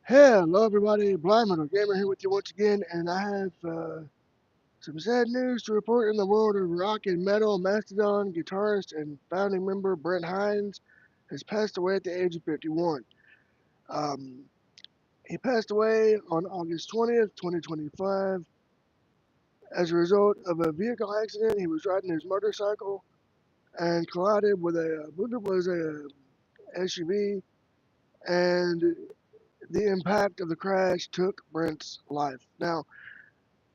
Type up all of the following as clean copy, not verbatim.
Hello, everybody. Blind Metal Gamer here with you once again, and I have some sad news to report in the world of rock and metal. Mastodon guitarist and founding member Brent Hynes has passed away at the age of 51. Um, he passed away on August 20th, 2025, as a result of a vehicle accident. He was riding his motorcycle and collided with I believe it was a SUV, and the impact of the crash took Brent's life. Now,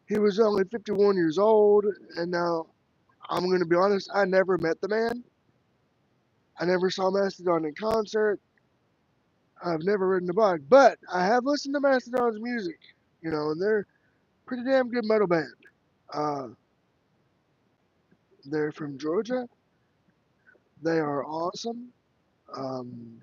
he was only 51 years old, and now I'm going to be honest, I never met the man. I never saw Mastodon in concert. I've never ridden a bike, but I have listened to Mastodon's music, and they're a pretty damn good metal band. Uh, they're from Georgia. They are awesome. Um,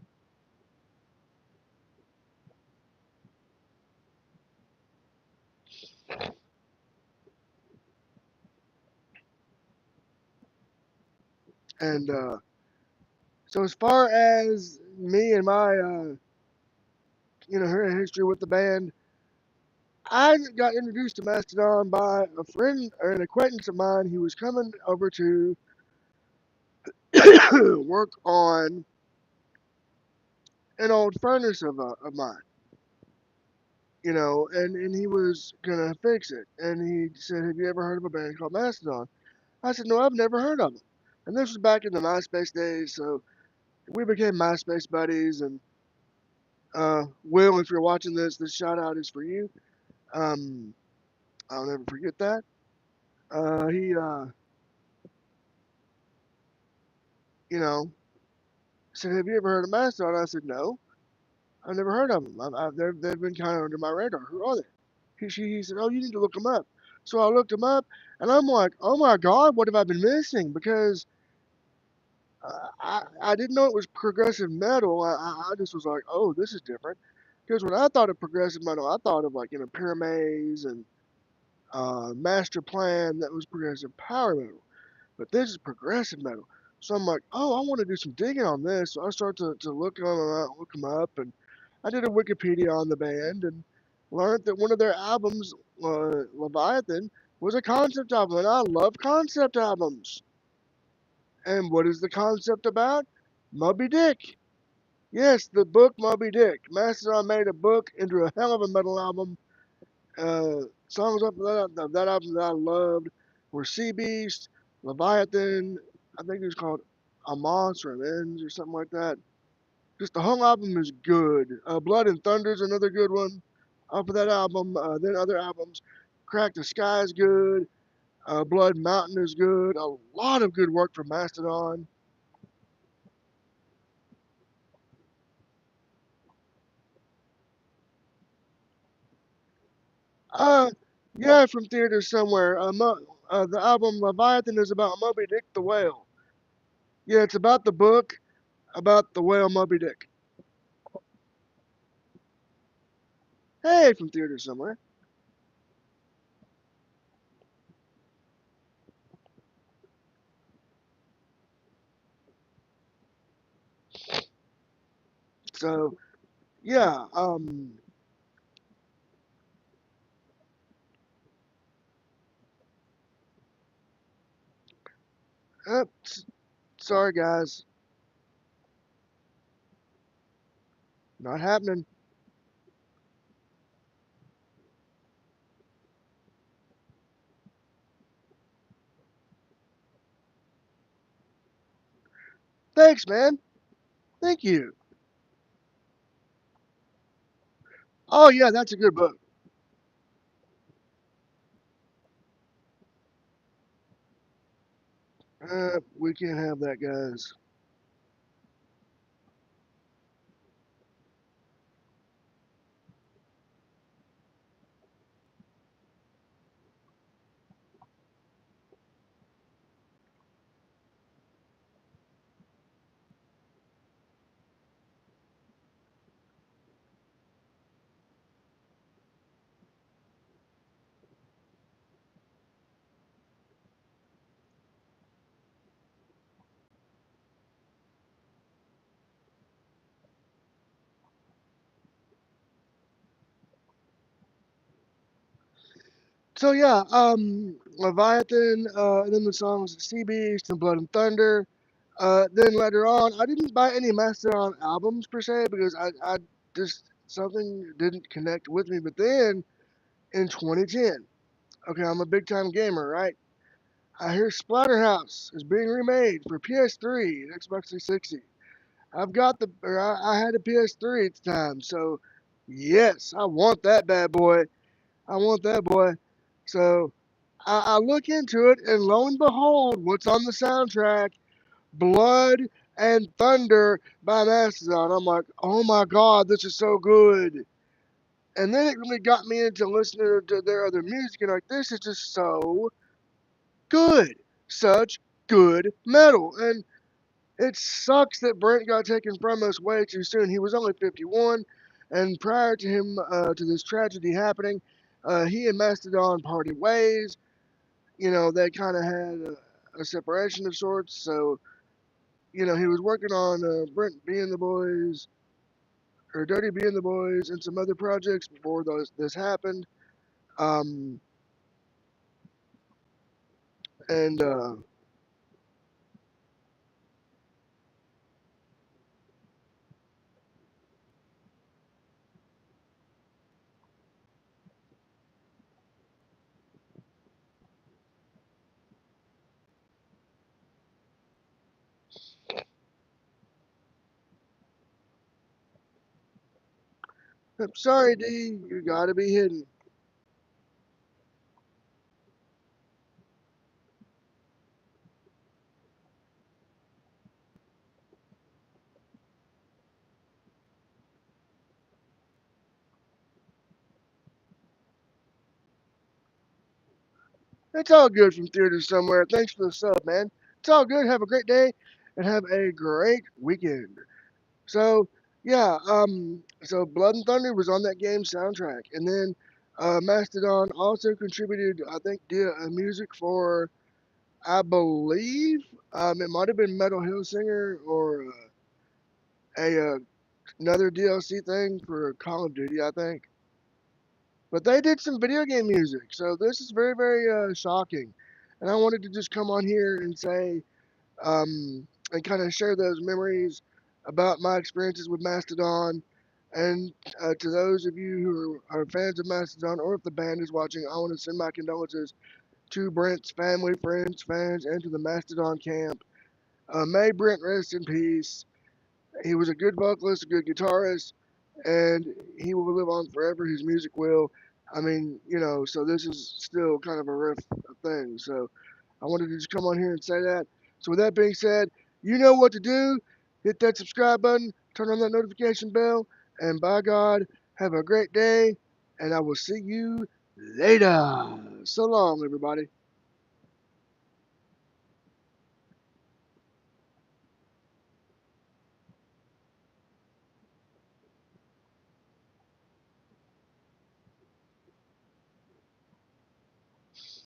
and so, as far as me and my, her history with the band, I got introduced to Mastodon by a friend or an acquaintance of mine. He was coming over to work on an old furnace of mine, and he was gonna fix it. And he said, "Have you ever heard of a band called Mastodon?" I said, "No, I've never heard of them." And this was back in the MySpace days, so we became MySpace buddies. And Will, if you're watching this shout out is for you. Um, I'll never forget that. He, you know, said, "Have you ever heard of Mastodon?" I said, "No, I've never heard of them. They've been kind of under my radar. Who are they?" He said, "Oh, you need to look them up." So I looked them up, and I'm like, "Oh my God, what have I been missing?" Because I didn't know it was progressive metal. I just was like, "Oh, this is different." Because when I thought of progressive metal, I thought of like Pyramids and Master Plan. That was progressive power metal, but this is progressive metal. So I'm like, "Oh, I want to do some digging on this." So I start to look them up, and I did a Wikipedia on the band and learned that one of their albums, Leviathan, was a concept album, and I love concept albums. And what is the concept about? Moby Dick. Yes, the book Moby Dick. Mastodon made a book into a hell of a metal album. Songs off of that album that I loved were Sea Beast, Leviathan, I think it was called Amos Revenge or something like that. Just the whole album is good. Blood and Thunder is another good one off of that album. Then other albums, Crack the Sky is good. Blood Mountain is good. A lot of good work from Mastodon. Uh, yeah, from theater somewhere. The album Leviathan is about Moby Dick the whale. Yeah, it's about the book about the whale Moby Dick. Hey, from theater somewhere. So yeah, sorry guys, not happening. Thanks, man. Thank you. Oh yeah, that's a good book. We can't have that, guys. So yeah, Leviathan, and then the songs Sea Beast and Blood and Thunder. Then later on, I didn't buy any Mastodon albums per se because I just something didn't connect with me. But then in 2010, okay, I'm a big time gamer, right? I hear Splatterhouse is being remade for PS3 and Xbox 360. I had a PS3 at the time, so yes, I want that bad boy. I want that boy. So I look into it, and lo and behold, what's on the soundtrack? Blood and Thunder by Mastodon. I'm like, oh my god, this is so good. And then it really got me into listening to their other music, and like, this is just so good. Such good metal. And it sucks that Brent got taken from us way too soon. He was only 51, and prior to him, to this tragedy happening, he and Mastodon parted ways. You know, they kind of had a separation of sorts. So, you know, he was working on Brent being the boys, or Dirty being the boys, and some other projects before this happened. Um, and I'm sorry, D, you gotta be hidden. It's all good from theater somewhere. Thanks for the sub, man. It's all good. Have a great day and have a great weekend. So yeah, so Blood and Thunder was on that game soundtrack, and then Mastodon also contributed, I think, music for, I believe, it might have been Metal Hill Singer or another DLC thing for Call of Duty, I think. But they did some video game music, so this is very, very shocking. And I wanted to just come on here and say, and kind of share those memories about my experiences with Mastodon. And to those of you who are fans of Mastodon, or if the band is watching, I want to send my condolences to Brent's family, friends, fans, and to the Mastodon camp. May Brent rest in peace. He was a good vocalist, a good guitarist, and he will live on forever. His music will. I mean, you know, so this is still kind of a riff thing. So I wanted to just come on here and say that. So with that being said, you know what to do. Hit that subscribe button, turn on that notification bell, and by God, have a great day, and I will see you later. So long, everybody.